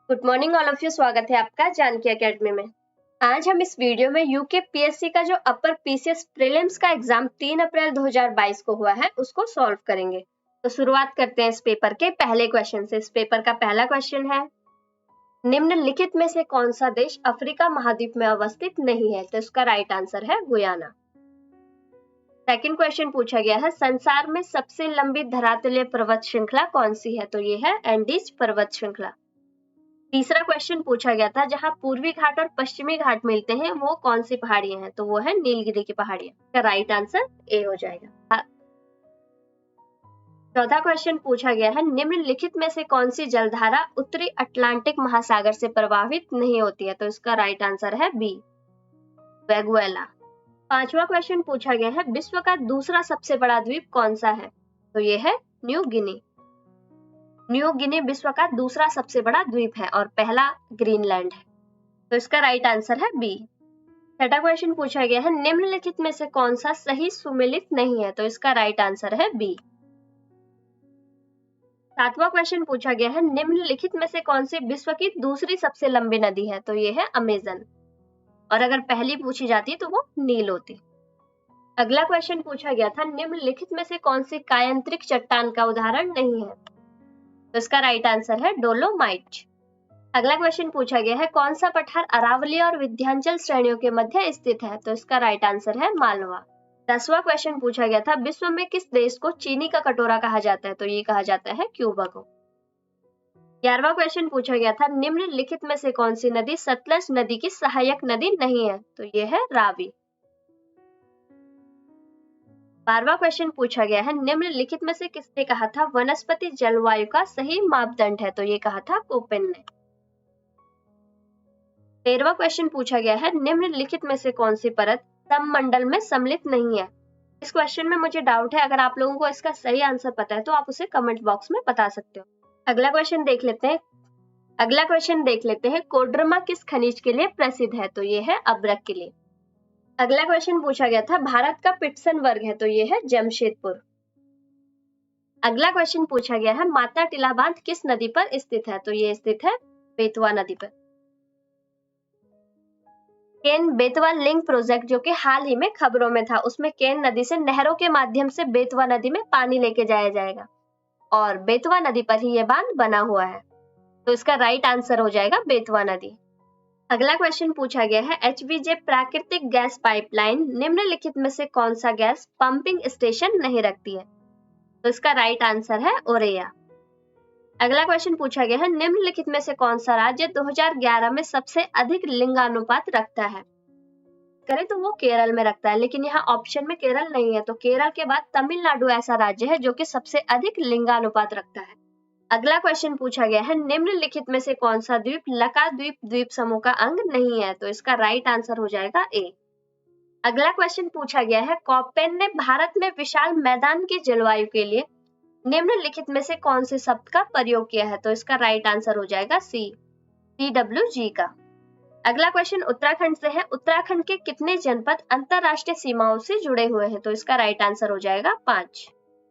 Good morning all of you. स्वागत है आपका जानकी एकेडमी में। आज हम इस वीडियो में यूके पीएससी का जो अपर पीसीएस प्रीलिम्स का एग्जाम 3 अप्रैल 2022 को हुआ है उसको सॉल्व करेंगे। तो शुरुआत करते हैं इस पेपर के पहले क्वेश्चन से। इस पेपर का पहला क्वेश्चन है, निम्नलिखित में से कौन सा देश अफ्रीका महाद्वीप में अवस्थित नहीं है? तो इसका राइट आंसर है गुयाना। सेकंड क्वेश्चन पूछा गया है, संसार में सबसे लंबी धरातलीय पर्वत श्रृंखला कौन सी है? तो ये है एंडीज पर्वत श्रृंखला। तीसरा क्वेश्चन पूछा गया था, जहां पूर्वी घाट और पश्चिमी घाट मिलते हैं वो कौन सी पहाड़ियां हैं? तो वो है नीलगिरी की पहाड़ियां। इसका राइट आंसर ए हो जाएगा। चौथा क्वेश्चन पूछा गया है, निम्नलिखित में से कौन सी जलधारा उत्तरी अटलांटिक महासागर से प्रभावित नहीं होती है? तो इसका राइट आंसर है बी, वेगुएला। पांचवा क्वेश्चन पूछा गया है, विश्व का दूसरा सबसे बड़ा द्वीप कौन सा है? तो ये है न्यू गिनी। न्यू गिनी विश्व का दूसरा सबसे बड़ा द्वीप है और पहला ग्रीनलैंड है। तो इसका राइट आंसर है बी। छठा क्वेश्चन पूछा गया है, निम्नलिखित में से कौन सा सही सुमेलित नहीं है? तो इसका राइट आंसर है बी। सातवां क्वेश्चन पूछा गया है, निम्नलिखित में से कौन सी विश्व की दूसरी सबसे लंबी नदी है? तो ये है अमेजन, और अगर पहली पूछी जाती तो वो नील होती। अगला क्वेश्चन पूछा गया था, निम्नलिखित में से कौन सी कायांतरिक चट्टान का उदाहरण नहीं है? तो इसका राइट आंसर है डोलोमाइट। अगला क्वेश्चन पूछा गया है, कौन सा पठार अरावली और विंध्याचल श्रेणियों के मध्य स्थित है? तो इसका राइट आंसर है मालवा। 10वां क्वेश्चन पूछा गया था, विश्व में किस देश को चीनी का कटोरा कहा जाता है? तो ये कहा जाता है क्यूबा को। 11वां क्वेश्चन पूछा गया था, निम्नलिखित में से कौन सी नदी सतलज नदी की सहायक नदी नहीं है? तो ये है रावी। 12वां क्वेश्चन पूछा गया है, निम्नलिखित में से किसने कहा था वनस्पति जलवायु का सही मापदंड है? तो ये कहा था कोपेन ने। 13वां क्वेश्चन पूछा गया है, निम्नलिखित में से कौन सी परत सममंडल में सम्मिलित नहीं है? इस क्वेश्चन में मुझे डाउट है, अगर आप लोगों को इसका सही आंसर पता है तो आप उसे कमेंट बॉक्स में बता सकते हो। अगला क्वेश्चन देख लेते हैं, कोडरमा किस खनिज के लिए प्रसिद्ध है? तो ये है अब्रक के लिए। अगला क्वेश्चन पूछा गया था, भारत का पिट्सन वर्ग है? तो ये है जमशेदपुर। अगला क्वेश्चन पूछा गया है, माता टीला बांध किस नदी पर स्थित है? तो ये स्थित है बेतवा नदी पर। केन बेतवा लिंक प्रोजेक्ट जो कि हाल ही में खबरों में था, उसमें केन नदी से नहरों के माध्यम से बेतवा नदी में पानी लेके जाया जाएगा और बेतवा नदी पर ही यह बांध बना हुआ है। तो इसका राइट आंसर हो जाएगा बेतवा नदी। अगला क्वेश्चन पूछा गया है, एचबीजे प्राकृतिक गैस पाइपलाइन निम्नलिखित में से कौन सा गैस पंपिंग स्टेशन नहीं रखती है? तो इसका राइट आंसर है ओरेया। अगला क्वेश्चन पूछा गया है, निम्नलिखित में से कौन सा राज्य 2011 में सबसे अधिक लिंगानुपात रखता है? करें तो वो केरल में रखता है, लेकिन यहाँ ऑप्शन में केरल नहीं है, तो केरल के बाद तमिलनाडु ऐसा राज्य है जो कि सबसे अधिक लिंगानुपात रखता है। अगला क्वेश्चन पूछा गया है, निम्नलिखित में से कौन सा द्वीप लकाद्वीप द्वीप समूह का अंग नहीं है? तो इसका राइट आंसर हो जाएगा ए। अगला क्वेश्चन पूछा गया है, कोपेन ने भारत में विशाल मैदान की जलवायु के लिए निम्नलिखित में से कौन से शब्द का प्रयोग किया है? तो इसका राइट आंसर हो जाएगा सी, CWG का। अगला क्वेश्चन उत्तराखंड से है, उत्तराखंड के कितने जनपद अंतरराष्ट्रीय सीमाओं से जुड़े हुए हैं? तो इसका राइट आंसर हो जाएगा 5।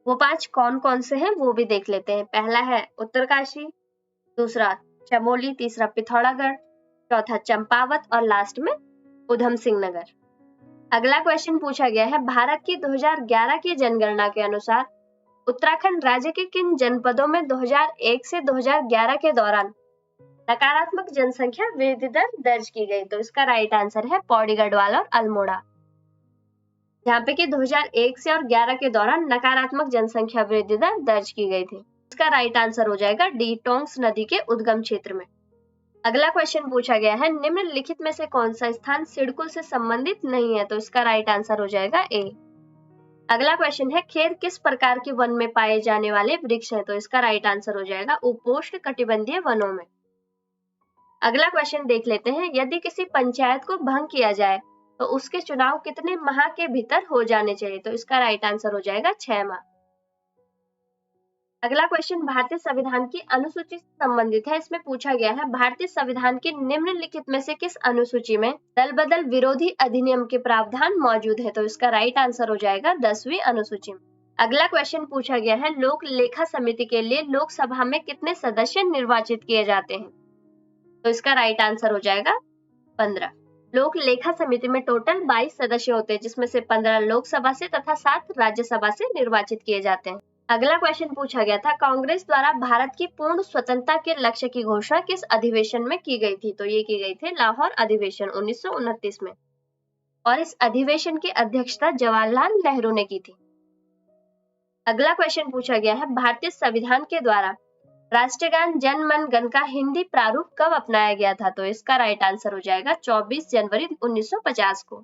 वो 5 कौन कौन से हैं वो भी देख लेते हैं। पहला है उत्तरकाशी, दूसरा चमोली, तीसरा पिथौरागढ़, चौथा चंपावत और लास्ट में उधम सिंह नगर। अगला क्वेश्चन पूछा गया है, भारत की 2011 की जनगणना के अनुसार उत्तराखंड राज्य के किन जनपदों में 2001 से 2011 के दौरान नकारात्मक जनसंख्या वृद्धि दर दर्ज की गई? तो इसका राइट आंसर है पौड़ी गढ़वाल और अल्मोड़ा, जहाँ पे कि 2001 से और 11 के दौरान नकारात्मक जनसंख्या वृद्धि दर दर्ज की गई थी। इसका राइट आंसर हो जाएगा डी, टोंस नदी के उद्गम क्षेत्र में। अगला क्वेश्चन पूछा गया है, निम्नलिखित में से कौन सा स्थान सिडकुल से संबंधित नहीं है? तो इसका राइट आंसर हो जाएगा ए। अगला क्वेश्चन है, खेर किस प्रकार के वन में पाए जाने वाले वृक्ष हैं? तो इसका राइट आंसर हो जाएगा उपोष्ण कटिबंधीय वनों में। अगला क्वेश्चन देख लेते हैं, यदि किसी पंचायत को भंग किया जाए तो उसके चुनाव कितने माह के भीतर हो जाने चाहिए? तो इसका राइट आंसर हो जाएगा 6 माह। अगला क्वेश्चन भारतीय संविधान की अनुसूची से संबंधित है। इसमें पूछा गया है, भारतीय संविधान की निम्नलिखित में से किस अनुसूची में दल बदल विरोधी अधिनियम के प्रावधान मौजूद है? तो इसका राइट आंसर हो जाएगा 10वीं अनुसूची में। अगला क्वेश्चन पूछा गया है, लोक लेखा समिति के लिए लोकसभा में कितने सदस्य निर्वाचित किए जाते हैं? तो इसका राइट आंसर हो जाएगा 15। लोक लेखा समिति में टोटल 22 सदस्य होते हैं, जिसमें से 15 लोकसभा से तथा 7 राज्यसभा से निर्वाचित किए जाते हैं। अगला क्वेश्चन पूछा गया था, कांग्रेस द्वारा भारत की पूर्ण स्वतंत्रता के लक्ष्य की घोषणा किस अधिवेशन में की गई थी? तो ये की गई थी लाहौर अधिवेशन 1929 में, और इस अधिवेशन की अध्यक्षता जवाहरलाल नेहरू ने की थी। अगला क्वेश्चन पूछा गया है, भारतीय संविधान के द्वारा राष्ट्रगान जन मन गण का हिंदी प्रारूप कब अपनाया गया था? तो इसका राइट आंसर हो जाएगा 24 जनवरी 1950 को।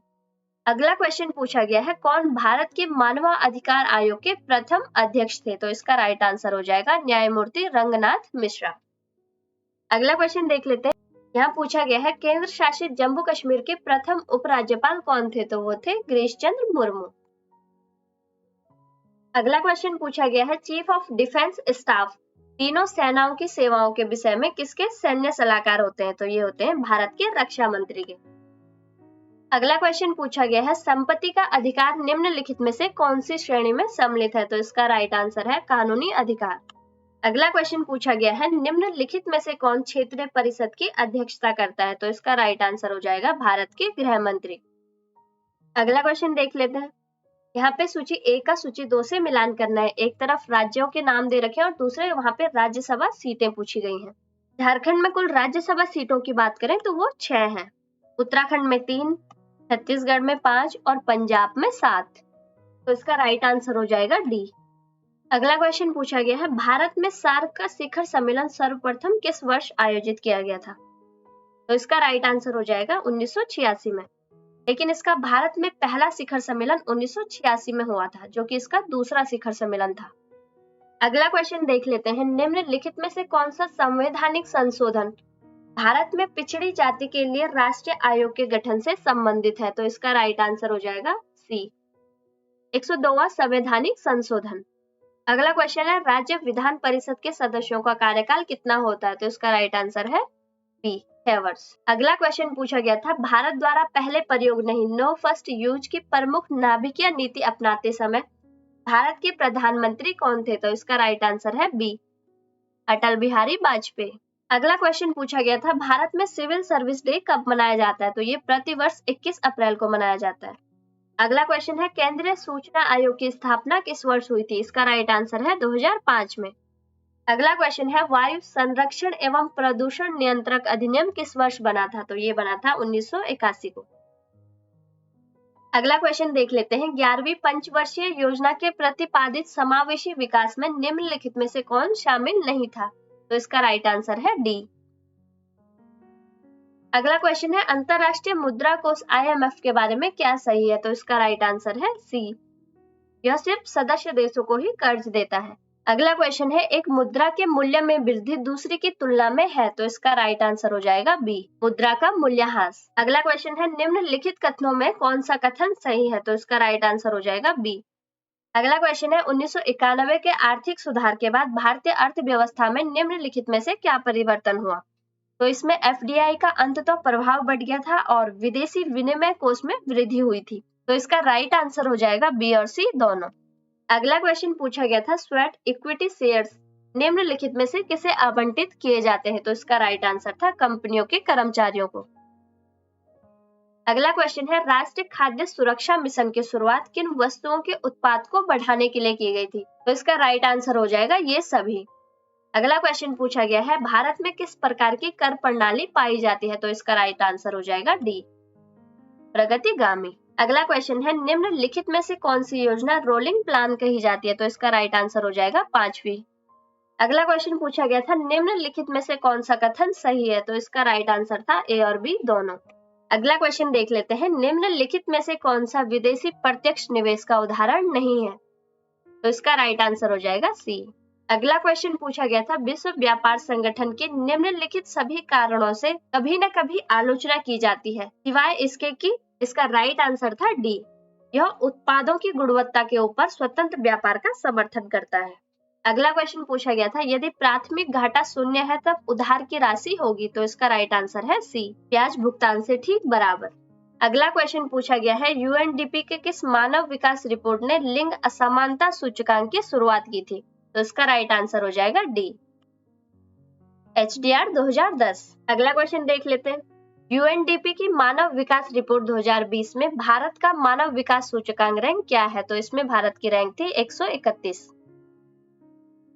अगला क्वेश्चन पूछा गया है, कौन भारत के मानवाधिकार आयोग के प्रथम अध्यक्ष थे? तो इसका राइट आंसर हो जाएगा न्यायमूर्ति रंगनाथ मिश्रा। अगला क्वेश्चन देख लेते हैं। यहाँ पूछा गया है, केंद्र शासित जम्मू कश्मीर के प्रथम उपराज्यपाल कौन थे? तो वो थे गिरीश चंद्र मुर्मू। अगला क्वेश्चन पूछा गया है, चीफ ऑफ डिफेंस स्टाफ तीनों सेनाओं की सेवाओं के विषय में किसके सैन्य सलाहकार होते हैं? तो ये होते हैं भारत के रक्षा मंत्री के। अगला क्वेश्चन पूछा गया है, संपत्ति का अधिकार निम्नलिखित में से कौन सी श्रेणी में सम्मिलित है? तो इसका राइट आंसर है कानूनी अधिकार। अगला क्वेश्चन पूछा गया है, निम्नलिखित में से कौन क्षेत्रीय परिषद की अध्यक्षता करता है? तो इसका राइट आंसर हो जाएगा भारत के गृह मंत्री। अगला क्वेश्चन देख लेते हैं। यहाँ पे सूची 1 का सूची 2 से मिलान करना है। एक तरफ राज्यों के नाम दे रखे हैं और दूसरे वहां पे राज्यसभा सीटें पूछी गई हैं। झारखंड में कुल राज्यसभा सीटों की बात करें तो वो 6 हैं, उत्तराखंड में 3, छत्तीसगढ़ में 5 और पंजाब में 7। तो इसका राइट आंसर हो जाएगा डी। अगला क्वेश्चन पूछा गया है, भारत में सार्क का शिखर सम्मेलन सर्वप्रथम किस वर्ष आयोजित किया गया था? तो इसका राइट आंसर हो जाएगा 1986 में, लेकिन इसका भारत में पहला शिखर सम्मेलन 1986 में हुआ था, जो कि इसका दूसरा शिखर सम्मेलन था। अगला क्वेश्चन देख लेते हैं, निम्नलिखित में से कौन सा संवैधानिक संशोधन भारत में पिछड़ी जाति के लिए राष्ट्रीय आयोग के गठन से संबंधित है? तो इसका राइट आंसर हो जाएगा सी, 102वां संवैधानिक संशोधन। अगला क्वेश्चन है, राज्य विधान परिषद के सदस्यों का कार्यकाल कितना होता है? तो इसका राइट आंसर है बी, 6 वर्ष। अगला क्वेश्चन पूछा गया था, भारत द्वारा पहले प्रयोग नहीं नो फर्स्ट यूज की प्रमुख नाभिकीय नीति अपनाते समय भारत के प्रधानमंत्री कौन थे? तो इसका राइट आंसर है बी, अटल बिहारी वाजपेयी। अगला क्वेश्चन पूछा गया था, भारत में सिविल सर्विस डे कब मनाया जाता है? तो ये प्रतिवर्ष 21 अप्रैल को मनाया जाता है। अगला क्वेश्चन है, केंद्रीय सूचना आयोग की स्थापना किस वर्ष हुई थी? इसका राइट आंसर है 2005 में। अगला क्वेश्चन है, वायु संरक्षण एवं प्रदूषण नियंत्रक अधिनियम किस वर्ष बना था? तो ये बना था 1981 को। अगला क्वेश्चन देख लेते हैं, 11वीं पंचवर्षीय योजना के प्रतिपादित समावेशी विकास में निम्नलिखित में से कौन शामिल नहीं था? तो इसका राइट आंसर है डी। अगला क्वेश्चन है, अंतरराष्ट्रीय मुद्रा कोष IMF के बारे में क्या सही है? तो इसका राइट आंसर है सी, यह सिर्फ सदस्य देशों को ही कर्ज देता है। अगला क्वेश्चन है, एक मुद्रा के मूल्य में वृद्धि दूसरी की तुलना में है? तो इसका राइट आंसर हो जाएगा बी, मुद्रा का मूल्यह्रास। अगला क्वेश्चन है, निम्नलिखित कथनों में कौन सा कथन सही है? तो इसका राइट आंसर हो जाएगा बी। अगला क्वेश्चन है, 1991 के आर्थिक सुधार के बाद भारतीय अर्थव्यवस्था में निम्नलिखित में से क्या परिवर्तन हुआ? तो इसमें FDI का अंततः प्रभाव बढ़ गया था और विदेशी विनिमय कोष में वृद्धि हुई थी। तो इसका राइट आंसर हो जाएगा बी और सी दोनों। अगला क्वेश्चन पूछा गया था, स्वेट इक्विटी शेयर्स निम्नलिखित में से किसे आवंटित किए जाते हैं? तो इसका राइट आंसर था कंपनियों के कर्मचारियों को। अगला क्वेश्चन है, राष्ट्रीय खाद्य सुरक्षा मिशन की शुरुआत किन वस्तुओं के उत्पाद को बढ़ाने के लिए की गई थी? तो इसका राइट आंसर हो जाएगा ये सभी। अगला क्वेश्चन पूछा गया है, भारत में किस प्रकार की कर प्रणाली पाई जाती है? तो इसका राइट आंसर हो जाएगा डी, प्रगतिगामी। अगला क्वेश्चन है, निम्नलिखित में से कौन सी योजना रोलिंग प्लान कही जाती है? तो इसका राइट आंसर हो जाएगा 5वीं। अगला क्वेश्चन पूछा गया था, निम्नलिखित में से कौन सा कथन सही है? तो इसका राइट आंसर था ए और बी दोनों। अगला क्वेश्चन देख लेते हैं, निम्नलिखित में से कौन सा विदेशी प्रत्यक्ष निवेश का उदाहरण नहीं है? तो इसका राइट आंसर हो जाएगा सी। अगला क्वेश्चन पूछा गया था, विश्व व्यापार संगठन के निम्नलिखित सभी कारणों से कभी न कभी आलोचना की जाती है सिवाय इसके कि इसका राइट आंसर था डी, यह उत्पादों की गुणवत्ता के ऊपर स्वतंत्र व्यापार का समर्थन करता है। अगला क्वेश्चन पूछा गया था, यदि प्राथमिक घाटा 0 है तब उधार की राशि होगी? तो इसका राइट आंसर है सी, ब्याज भुगतान से ठीक बराबर। अगला क्वेश्चन पूछा गया है, UNDP के किस मानव विकास रिपोर्ट ने लिंग असमानता सूचकांक की शुरुआत की थी? तो इसका राइट आंसर हो जाएगा डी। HDR 2010। अगला क्वेश्चन देख लेते हैं। UNDP की मानव विकास रिपोर्ट 2020 में भारत का मानव विकास सूचकांक रैंक क्या है? तो इसमें भारत की रैंक थी 131।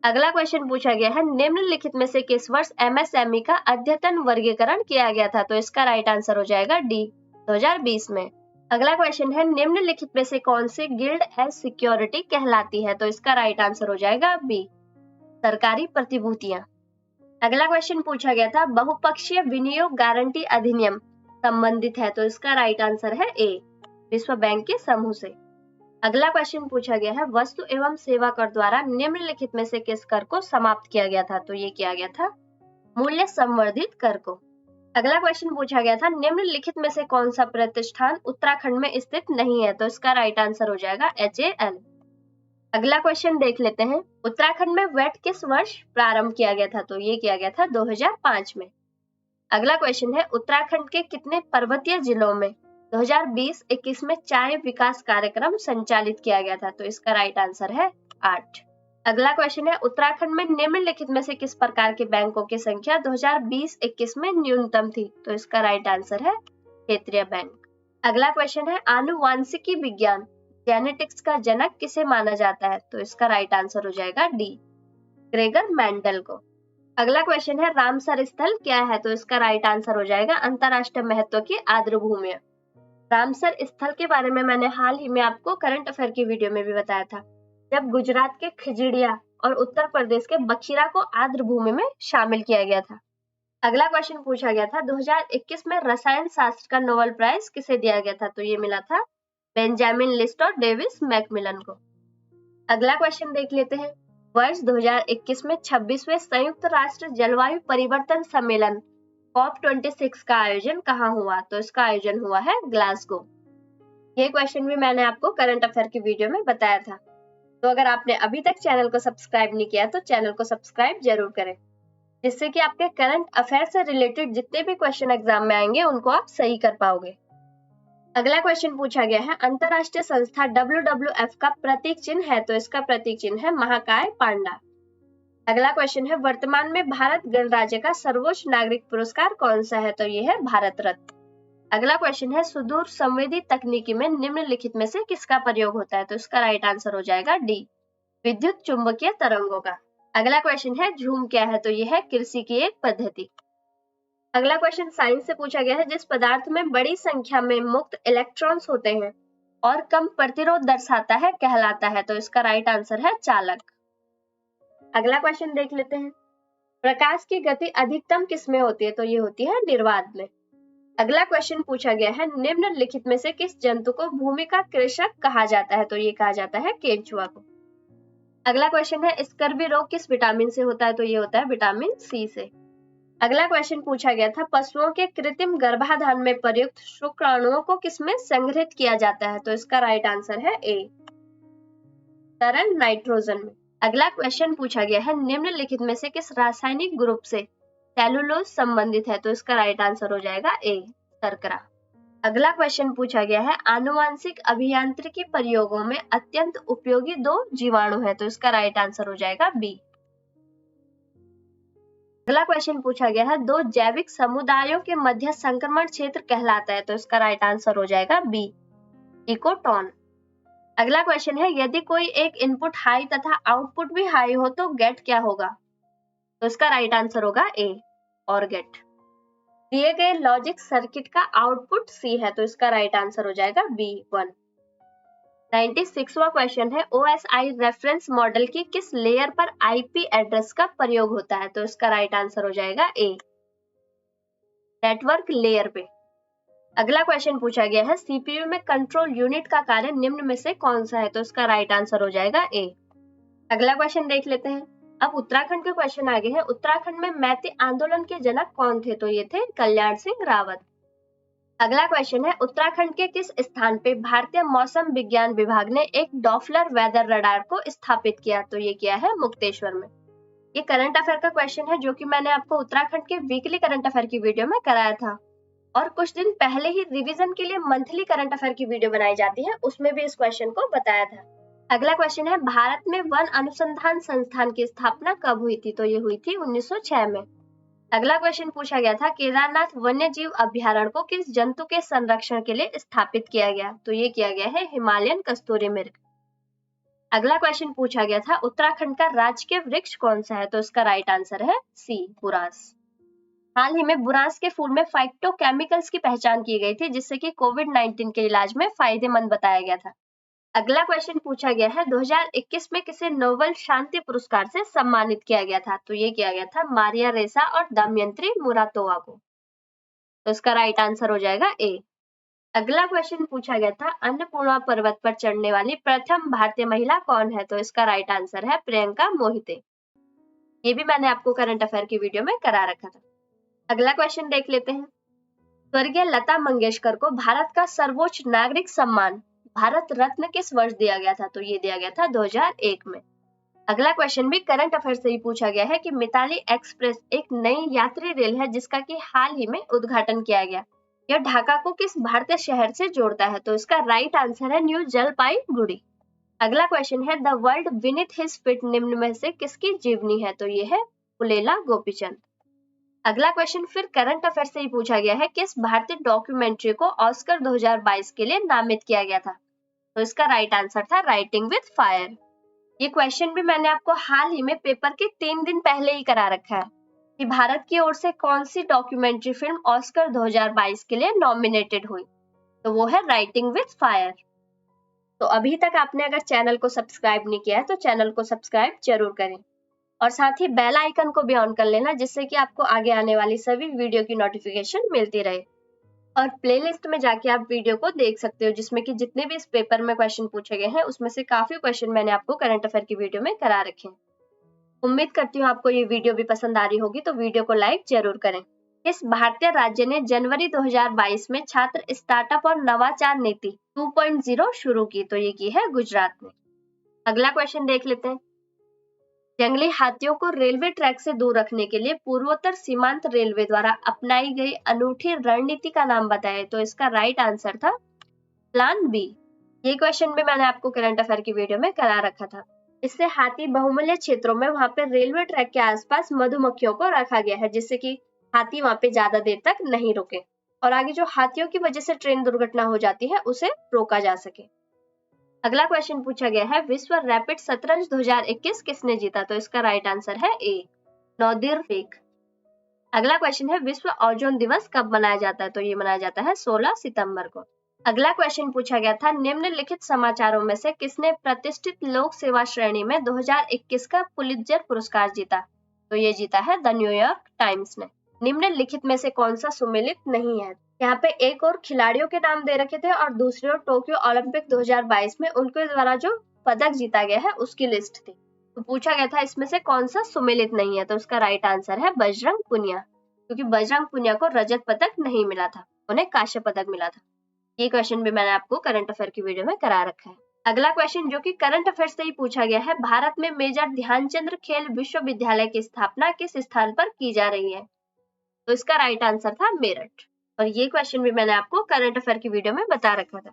अगला क्वेश्चन पूछा गया है, निम्नलिखित में से किस वर्ष MSME का अद्यतन वर्गीकरण किया गया था? तो इसका राइट आंसर हो जाएगा डी, 2020 में। अगला क्वेश्चन है, निम्नलिखित में से कौन सी गिल्ड एज सिक्योरिटी कहलाती है? तो इसका राइट आंसर हो जाएगा बी, सरकारी प्रतिभूतियां। अगला क्वेश्चन पूछा गया था, बहुपक्षीय विनियोग गारंटी अधिनियम संबंधित है? तो इसका राइट आंसर है ए, विश्व बैंक के समूह से। अगला क्वेश्चन पूछा गया है, वस्तु एवं सेवा कर द्वारा निम्नलिखित में से किस कर को समाप्त किया गया था? तो ये किया गया था मूल्य संवर्धित कर को। अगला क्वेश्चन पूछा गया था, निम्नलिखित में से कौन सा प्रतिष्ठान उत्तराखंड में स्थित नहीं है? तो इसका राइट आंसर हो जाएगा HAL। अगला क्वेश्चन देख लेते हैं, उत्तराखंड में वेट किस वर्ष प्रारंभ किया गया था? तो ये किया गया था 2005 में। अगला क्वेश्चन है, उत्तराखंड के कितने पर्वतीय जिलों में 2020-21 में चाय विकास कार्यक्रम संचालित किया गया था? तो इसका राइट आंसर है 8। अगला क्वेश्चन है, उत्तराखंड में निम्नलिखित में से किस प्रकार के बैंकों की संख्या 2020-21 में न्यूनतम थी? तो इसका राइट आंसर है क्षेत्रीय बैंक। अगला क्वेश्चन है, आनुवांशिकी विज्ञान जेनेटिक्स का जनक किसे माना जाता है? तो इसका राइट आंसर हो जाएगा डी, ग्रेगर मेंडल को। अगला क्वेश्चन है, रामसर स्थल क्या है? तो इसका राइट आंसर हो जाएगा अंतरराष्ट्रीय महत्व की आर्द्रभूमि। रामसर स्थल के बारे में मैंने हाल ही में आपको करंट अफेयर की वीडियो में भी बताया था, जब गुजरात के खिजड़िया और उत्तर प्रदेश के बखीरा को आर्द्रभूमि में शामिल किया गया था। अगला क्वेश्चन पूछा गया था, 2021 में रसायन शास्त्र का नोबेल प्राइज किसे दिया गया था? तो ये मिला था बेंजामिन लिस्ट और डेविस मैकमिलन को। अगला क्वेश्चन देख लेते हैं, वर्ष 2021 में 26वें संयुक्त राष्ट्र जलवायु परिवर्तन सम्मेलन COP26 का आयोजन कहाँ हुआ? तो इसका आयोजन हुआ है ग्लासगो। ये क्वेश्चन भी मैंने आपको करंट अफेयर की वीडियो में बताया था। तो अगर आपने अभी तक चैनल को सब्सक्राइब नहीं किया तो चैनल को सब्सक्राइब जरूर करें, जिससे कि आपके करंट अफेयर से रिलेटेड जितने भी क्वेश्चन एग्जाम में आएंगे उनको आप सही कर पाओगे। अगला क्वेश्चन पूछा गया है, अंतरराष्ट्रीय संस्था WWF का प्रतीक चिन्ह है? तो इसका प्रतीक चिन्ह है महाकाय पांडा। अगला क्वेश्चन है, वर्तमान में भारत गणराज्य का सर्वोच्च नागरिक पुरस्कार कौन सा है? तो ये है भारत रत्न। अगला क्वेश्चन है, सुदूर संवेदी तकनीकी में निम्नलिखित में से किसका प्रयोग होता है? तो इसका राइट आंसर हो जाएगा डी, विद्युत चुंबकीय तरंगों का। अगला क्वेश्चन है, झूम क्या है? तो यह है कृषि की एक पद्धति। अगला क्वेश्चन साइंस से पूछा गया है, जिस पदार्थ में बड़ी संख्या में मुक्त इलेक्ट्रॉन्स होते हैं और कम प्रतिरोध दर्शाता है कहलाता है? तो इसका राइट आंसर है चालक। अगला क्वेश्चन देख लेते हैं, प्रकाश की गति अधिकतम किस में होती है? तो ये होती है निर्वात में। अगला क्वेश्चन पूछा गया है, निम्नलिखित में से किस जंतु को भूमि का कृषक कहा जाता है? तो ये कहा जाता है केंचुआ को। अगला क्वेश्चन है, स्कर्वी रोग किस विटामिन से होता है? तो ये होता है विटामिन सी से। अगला क्वेश्चन पूछा गया था, पशुओं के कृत्रिम गर्भाधान में प्रयुक्त शुक्राणुओं को किसमें संग्रहित किया जाता है? तो इसका राइट आंसर है ए, तरल नाइट्रोजन में। अगला क्वेश्चन पूछा गया है, निम्नलिखित में से किस रासायनिक ग्रुप से सेलुलोज संबंधित है? तो इसका राइट आंसर हो जाएगा ए, शर्करा। अगला क्वेश्चन पूछा गया है, आनुवांशिक अभियांत्रिकी प्रयोगों में अत्यंत उपयोगी 2 जीवाणु है? तो इसका राइट आंसर हो जाएगा बी। अगला क्वेश्चन पूछा गया है, 2 जैविक समुदायों के मध्य संक्रमण क्षेत्र कहलाता है? तो इसका राइट आंसर हो जाएगा बी, इकोटॉन। अगला क्वेश्चन है, यदि कोई एक इनपुट हाई तथा आउटपुट भी हाई हो तो गेट क्या होगा? तो इसका राइट आंसर होगा ए, और गेट। दिए गए लॉजिक सर्किट का आउटपुट सी है, तो इसका राइट आंसर हो जाएगा बी, 1। 96वां क्वेश्चन है, OSI रेफरेंस मॉडल की किस लेयर पर IP एड्रेस का प्रयोग होता है? तो इसका राइट आंसर हो जाएगा ए, नेटवर्क लेयर पे। अगला क्वेश्चन पूछा गया है, CPU में कंट्रोल यूनिट का कार्य निम्न में से कौन सा है? तो इसका राइट आंसर हो जाएगा ए। अगला क्वेश्चन देख लेते हैं, अब उत्तराखंड के क्वेश्चन आगे हैं। उत्तराखंड में मैती आंदोलन के जनक कौन थे? तो ये थे कल्याण सिंह रावत। अगला क्वेश्चन है, उत्तराखंड के किस स्थान पे भारतीय मौसम विज्ञान विभाग ने एक डॉपलर वेदर रडार को स्थापित किया? तो ये किया है मुक्तेश्वर में। ये करंट अफेयर का क्वेश्चन है, जो कि मैंने आपको उत्तराखंड के वीकली करंट अफेयर की वीडियो में कराया था, और कुछ दिन पहले ही रिवीजन के लिए मंथली करंट अफेयर की वीडियो बनाई जाती है, उसमें भी इस क्वेश्चन को बताया था। अगला क्वेश्चन है, भारत में वन अनुसंधान संस्थान की स्थापना कब हुई थी? तो ये हुई थी 1906 में। अगला क्वेश्चन पूछा गया था केदारनाथ वन्य जीव अभ्यारण्य को किस जंतु के संरक्षण के लिए स्थापित किया गया, तो ये किया गया है हिमालयन कस्तूरी मृग। अगला क्वेश्चन पूछा गया था उत्तराखंड का राजकीय वृक्ष कौन सा है, तो इसका राइट आंसर है सी, बुरांस। हाल ही में बुरांस के फूल में फाइटोकेमिकल्स की पहचान की गई थी जिससे कि कोविड-19 के इलाज में फायदेमंद बताया गया था। अगला क्वेश्चन पूछा गया है 2021 में किसे नोबेल शांति पुरस्कार से सम्मानित किया गया था, तो ये किया गया था मारिया रेसा और दमयंती मुरातोवा को। तो इसका राइट आंसर हो जाएगा ए। अगला क्वेश्चन पूछा गया था अन्नपूर्णा पर्वत पर चढ़ने वाली प्रथम भारतीय महिला कौन है, तो इसका राइट आंसर है प्रियंका मोहिते। ये भी मैंने आपको करंट अफेयर की वीडियो में करा रखा था। अगला क्वेश्चन देख लेते हैं। स्वर्गीय लता मंगेशकर को भारत का सर्वोच्च नागरिक सम्मान भारत रत्न किस वर्ष दिया गया था, तो ये दिया गया था 2001 में। अगला क्वेश्चन भी करंट अफेयर से ही पूछा गया है कि मिताली एक्सप्रेस एक नई यात्री रेल है जिसका कि हाल ही में उद्घाटन किया गया। यह ढाका को किस भारतीय शहर से जोड़ता है, तो इसका राइट आंसर है न्यू जलपाईगुड़ी। अगला क्वेश्चन है the world beneath his feet निम्न में से किसकी जीवनी है, तो ये है पुलेला गोपीचंद। अगला क्वेश्चन फिर करंट अफेयर से ही पूछा गया है किस भारतीय डॉक्यूमेंट्री को ऑस्कर 2022 के लिए नामित किया गया था, तो इसका राइट आंसर था राइटिंग विद फायर। ये क्वेश्चन भी मैंने आपको हाल ही में पेपर के 3 दिन पहले ही करा रखा है कि भारत की ओर से कौन सी डॉक्यूमेंट्री फिल्म ऑस्कर 2022 के लिए नॉमिनेटेड हुई, तो वो है राइटिंग विद फायर। तो अभी तक आपने अगर चैनल को सब्सक्राइब नहीं किया है तो चैनल को सब्सक्राइब जरूर करें और साथ ही बेल आइकन को भी ऑन कर लेना जिससे कि आपको आगे आने वाली सभी वीडियो की नोटिफिकेशन मिलती रहे। और प्लेलिस्ट में जाके आप वीडियो को देख सकते हो जिसमें कि जितने भी इस पेपर में क्वेश्चन पूछे गए हैं उसमें से काफी क्वेश्चन मैंने आपको करंट अफेयर की वीडियो में करा रखे हैं। उम्मीद करती हूँ आपको ये वीडियो भी पसंद आ रही होगी, तो वीडियो को लाइक जरूर करें। किस भारतीय राज्य ने जनवरी 2022 में छात्र स्टार्टअप और नवाचार नीति 2.0 शुरू की, तो ये की है गुजरात ने। अगला क्वेश्चन देख लेते हैं। जंगली हाथियों को रेलवे ट्रैक से दूर रखने के लिए पूर्वोत्तर सीमांत रेलवे द्वारा अपनाई गई अनूठी रणनीति का नाम बताएं, तो इसका राइट आंसर था प्लान बी। ये क्वेश्चन भी मैंने आपको करंट अफेयर की वीडियो में करा रखा था। इससे हाथी बहुमूल्य क्षेत्रों में वहां पे रेलवे ट्रैक के आसपास मधुमक्खियों को रखा गया है जिससे कि हाथी वहां पे ज्यादा देर तक नहीं रुके और आगे जो हाथियों की वजह से ट्रेन दुर्घटना हो जाती है उसे रोका जा सके। अगला क्वेश्चन पूछा गया है विश्व रैपिड शतरंज 2021 किसने जीता, तो इसका राइट आंसर है ए, नोदिर शेख। अगला क्वेश्चन है विश्व ओजोन दिवस कब मनाया जाता है, तो ये मनाया जाता है 16 सितंबर को। अगला क्वेश्चन पूछा गया था निम्नलिखित समाचारों में से किसने प्रतिष्ठित लोक सेवा श्रेणी में 2021 का पुलित्जर पुरस्कार जीता, तो ये जीता है द न्यूयॉर्क टाइम्स ने। निम्नलिखित में से कौन सा सुमेलित नहीं है, यहाँ पे एक और खिलाड़ियों के नाम दे रखे थे और दूसरी ओर टोक्यो ओलंपिक 2022 में उनके द्वारा जो पदक जीता गया है उसकी लिस्ट थी। तो पूछा गया था इसमें से कौन सा सुमेलित नहीं है, तो उसका राइट आंसर है बजरंग पुनिया, क्योंकि बजरंग पुनिया को रजत पदक नहीं मिला था, उन्हें कांस्य पदक मिला था। ये क्वेश्चन भी मैंने आपको करंट अफेयर की वीडियो में करा रखा है। अगला क्वेश्चन जो कि करंट अफेयर से ही पूछा गया है भारत में मेजर ध्यानचंद खेल विश्वविद्यालय की स्थापना किस स्थान पर की जा रही है, तो इसका राइट आंसर था मेरठ। और ये क्वेश्चन भी मैंने आपको करंट अफेयर की वीडियो में बता रखा था।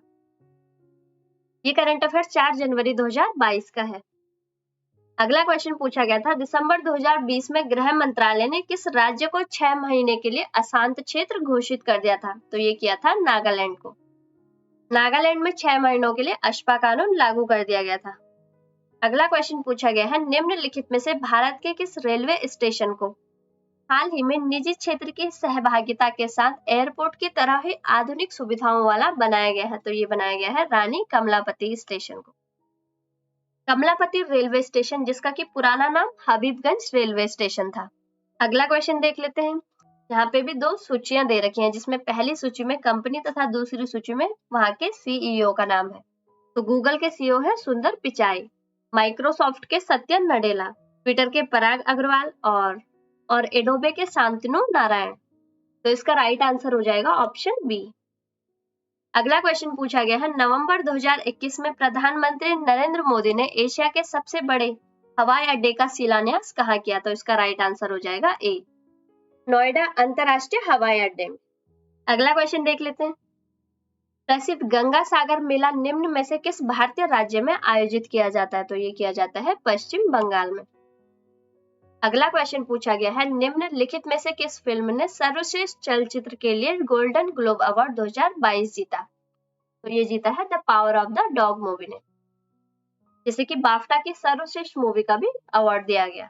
ये करंट अफेयर 4 जनवरी 2022 का है। अगला क्वेश्चन पूछा गया था दिसंबर 2020 में गृह मंत्रालय ने किस राज्य को 6 महीने के लिए अशांत क्षेत्र घोषित कर दिया था, तो ये किया था नागालैंड को। नागालैंड में 6 महीनों के लिए अशपा कानून लागू कर दिया गया था। अगला क्वेश्चन पूछा गया है निम्नलिखित में से भारत के किस रेलवे स्टेशन को हाल ही में निजी क्षेत्र की सहभागिता के साथ एयरपोर्ट की तरह ही आधुनिक सुविधाओं वाला बनाया गया है, तो ये बनाया गया है रानी कमलापति स्टेशन को। कमलापति रेलवे स्टेशन जिसका कि पुराना नाम हबीबगंज रेलवे स्टेशन था। अगला क्वेश्चन देख लेते हैं। यहाँ पे भी 2 सूचियां दे रखी हैं जिसमें पहली सूची में कंपनी तथा दूसरी सूची में वहां के सीईओ का नाम है। तो गूगल के सीईओ है सुंदर पिचाई, माइक्रोसॉफ्ट के सत्य नडेला, ट्विटर के पराग अग्रवाल और एडोबे के शांतनु नारायण। तो इसका राइट आंसर हो जाएगा ऑप्शन बी। अगला क्वेश्चन पूछा गया है नवंबर 2021 में प्रधानमंत्री नरेंद्र मोदी ने एशिया के सबसे बड़े हवाई अड्डे का शिलान्यास कहाँ किया, तो इसका राइट आंसर हो जाएगा ए, नोएडा अंतरराष्ट्रीय हवाई अड्डे में। अगला क्वेश्चन देख लेते हैं। प्रसिद्ध गंगा सागर मेला निम्न में से किस भारतीय राज्य में आयोजित किया जाता है, तो ये किया जाता है पश्चिम बंगाल में। अगला क्वेश्चन पूछा गया है, निम्नलिखित में से किस फिल्म ने सर्वश्रेष्ठ चलचित्र के लिए गोल्डन ग्लोब अवार्ड 2022 जीता? तो ये जीता है the power of the dog movie ने, जिसे कि बाफ्टा की सर्वश्रेष्ठ मूवी का भी अवार्ड दिया गया।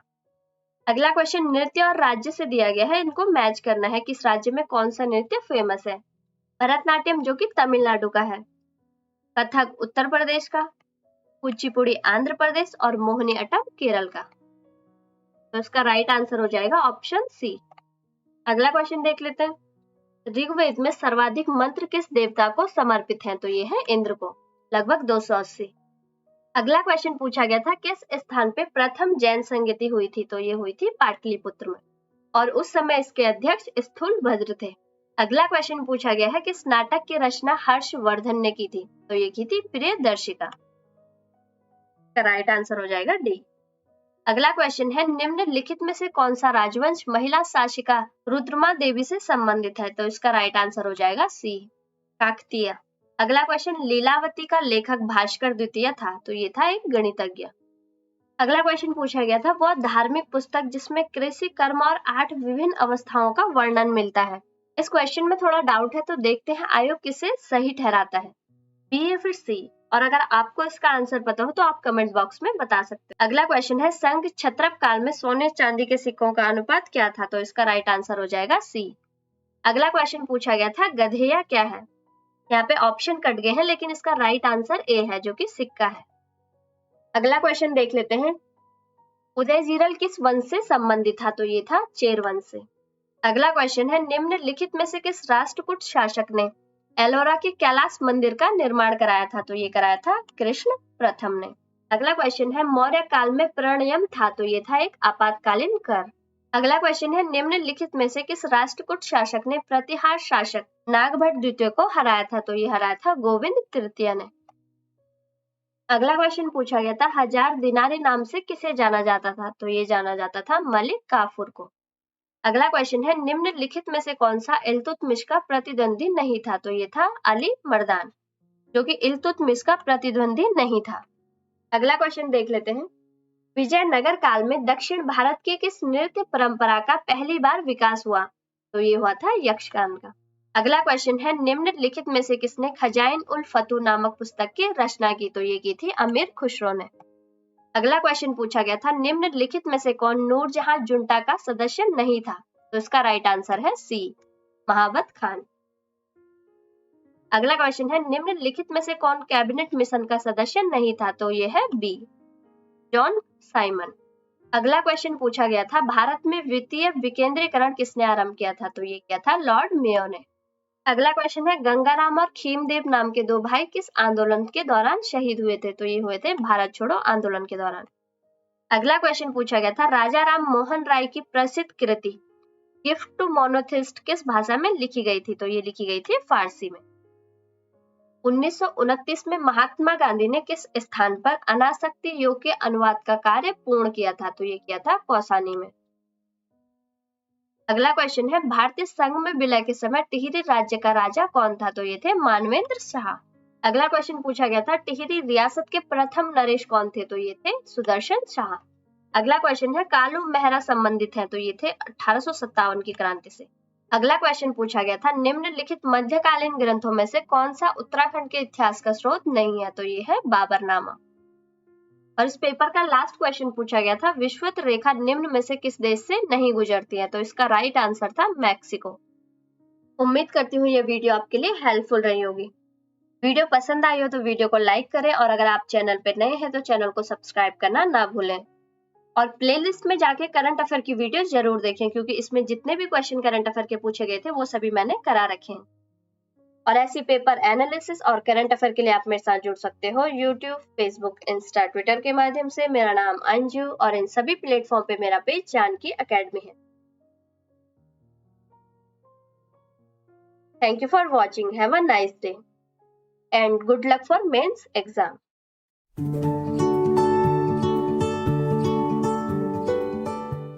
अगला क्वेश्चन नृत्य और राज्य से दिया गया है, इनको मैच करना है, किस राज्य में कौन सा नृत्य फेमस है? भरतनाट्यम जो कि तमिलनाडु का है, कथक उत्तर प्रदेश का, कुचिपुड़ी आंध्र प्रदेश और मोहिनी अट्टम केरल का। तो इसका राइट आंसर हो जाएगा ऑप्शन सी। अगला क्वेश्चन देख लेते हैं, ऋग्वेद में सर्वाधिक मंत्र किस देवता को समर्पित हैं? तो ये है इंद्र को, लगभग 280। अगला क्वेश्चन पूछा गया था, किस स्थान पे प्रथम जैन संगति हुई थी? तो ये हुई थी पाटलिपुत्र में, और उस समय इसके अध्यक्ष स्थूलभद्र थे। अगला क्वेश्चन पूछा गया है, किस नाटक की रचना हर्षवर्धन ने की थी? तो ये की थी प्रियदर्शिका। राइट आंसर हो जाएगा डी। अगला क्वेश्चन है, निम्नलिखित में से कौन सा राजवंश महिला शासिका रुद्रमा देवी से संबंधित है? तो इसका राइट आंसर हो जाएगा सी, काकतीय। अगला क्वेश्चन, लीलावती का लेखक भास्कर द्वितीय था? तो ये था एक गणितज्ञ। अगला क्वेश्चन पूछा गया था, वह धार्मिक पुस्तक जिसमें कृषि, कर्म और 8 विभिन्न अवस्थाओं का वर्णन मिलता है। इस क्वेश्चन में थोड़ा डाउट है, तो देखते हैं आयोग किसे सही ठहराता है, बी या फिर सी। और अगर आपको इसका आंसर पता हो तो आप कमेंट बॉक्स में बता सकते हैं। अगला क्वेश्चन है, संघ क्षत्रप काल में सोने चांदी के सिक्कों का अनुपात क्या था? तो इसका राइट आंसर हो जाएगा सी। अगला क्वेश्चन पूछा गया था, गधेया क्या है? यहाँ पे ऑप्शन कट गए हैं, लेकिन इसका राइट आंसर ए है, जो कि सिक्का है। अगला क्वेश्चन देख लेते हैं, उदयजीरल किस वंश से संबंधित था? तो ये था चेर वंश से। अगला क्वेश्चन है, निम्नलिखित में से किस राष्ट्रकूट शासक ने एलोरा के कैलाश मंदिर का निर्माण कराया था? तो ये कराया था कृष्ण प्रथम ने। अगला क्वेश्चन है, मौर्य काल में प्रणयम था? तो ये था एक आपातकालीन कर। अगला क्वेश्चन है, निम्नलिखित में से किस राष्ट्रकूट शासक ने प्रतिहार शासक नागभट्ट द्वितीय को हराया था? तो ये हराया था गोविंद तृतीय ने। अगला क्वेश्चन पूछा गया था, हजार दिनारी नाम से किसे जाना जाता था? तो ये जाना जाता था मलिक काफूर को। अगला क्वेश्चन है, निम्नलिखित में से कौन सा इल्तुतमिश का प्रतिद्वंदी नहीं था? तो ये था अली मर्दान, जो कि इल्तुतमिश का प्रतिद्वंदी नहीं था। अगला क्वेश्चन देख लेते हैं, विजयनगर काल में दक्षिण भारत की किस नृत्य परंपरा का पहली बार विकास हुआ? तो ये हुआ था यक्षगान का। अगला क्वेश्चन है, निम्नलिखित में से किसने खजाइन उल फतू नामक पुस्तक की रचना की? तो ये की थी अमीर खुसरो ने। अगला क्वेश्चन पूछा गया था, निम्नलिखित में से कौन नूरजहां जुंटा का सदस्य नहीं था? तो इसका राइट आंसर है सी, महाबत खान। अगला क्वेश्चन है, निम्नलिखित में से कौन कैबिनेट मिशन का सदस्य नहीं था? तो ये है बी, जॉन साइमन। अगला क्वेश्चन पूछा गया था, भारत में वित्तीय विकेंद्रीकरण किसने आरंभ किया था? तो ये किया था लॉर्ड मेयो ने। अगला क्वेश्चन है, गंगाराम और खीमदेव नाम के दो भाई किस आंदोलन के दौरान शहीद हुए थे? तो ये हुए थे भारत छोड़ो आंदोलन के दौरान। अगला क्वेश्चन पूछा गया था, राजा राम मोहन राय की प्रसिद्ध कृति गिफ्ट टू मोनोथिस्ट किस भाषा में लिखी गई थी? तो ये लिखी गई थी फारसी में। 1929 में महात्मा गांधी ने किस स्थान पर अनासक्ति योग के अनुवाद का कार्य पूर्ण किया था? तो ये किया था कौसानी में। अगला क्वेश्चन है, भारतीय संघ में विलय के समय टिहरी राज्य का राजा कौन था? तो ये थे मानवेंद्र शाह। अगला क्वेश्चन पूछा गया था, टिहरी रियासत के प्रथम नरेश कौन थे? तो ये थे सुदर्शन शाह। अगला क्वेश्चन है, कालू मेहरा संबंधित है? तो ये थे 1857 की क्रांति से। अगला क्वेश्चन पूछा गया था, निम्नलिखित मध्यकालीन ग्रंथों में से कौन सा उत्तराखंड के इतिहास का स्रोत नहीं है? तो ये है बाबरनामा। और इस पेपर का लास्ट क्वेश्चन पूछा गया था, विषुवत रेखा निम्न में से किस देश से नहीं गुजरती है? तो इसका राइट आंसर था मैक्सिको। उम्मीद करती हूँ ये वीडियो आपके लिए हेल्पफुल रही होगी। वीडियो पसंद आई हो तो वीडियो को लाइक करें, और अगर आप चैनल पर नए हैं तो चैनल को सब्सक्राइब करना ना भूलें। और प्लेलिस्ट में जाके करंट अफेयर की वीडियो जरूर देखें, क्योंकि इसमें जितने भी क्वेश्चन करंट अफेयर के पूछे गए थे वो सभी मैंने करा रखे हैं। और ऐसी पेपर एनालिसिस और करंट अफेयर के लिए आप मेरे साथ जुड़ सकते हो यूट्यूब, फेसबुक, इंस्टा, ट्विटर के माध्यम से। मेरा नाम अंजू, और इन सभी प्लेटफॉर्म पे मेरा पेज जानकी अकेडमी है। Thank you for watching, have a nice day and good luck for mains exam.